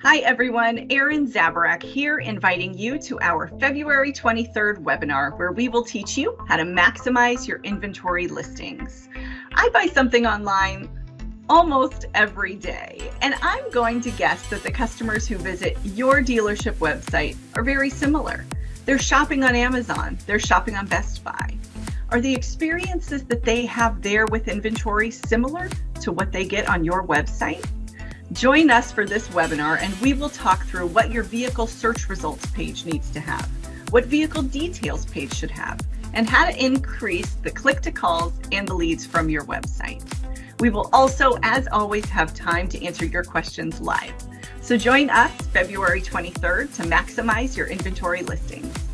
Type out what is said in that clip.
Hi everyone, Erin Zabarak here, inviting you to our February 23rd webinar where we will teach you how to maximize your inventory listings. I buy something online almost every day, and I'm going to guess that the customers who visit your dealership website are very similar. They're shopping on Amazon, they're shopping on Best Buy. Are the experiences that they have there with inventory similar to what they get on your website? Join us for this webinar and we will talk through what your vehicle search results page needs to have, what vehicle details page should have, and how to increase the click-to-calls and the leads from your website. We will also, as always, have time to answer your questions live. So join us February 23rd to maximize your inventory listings.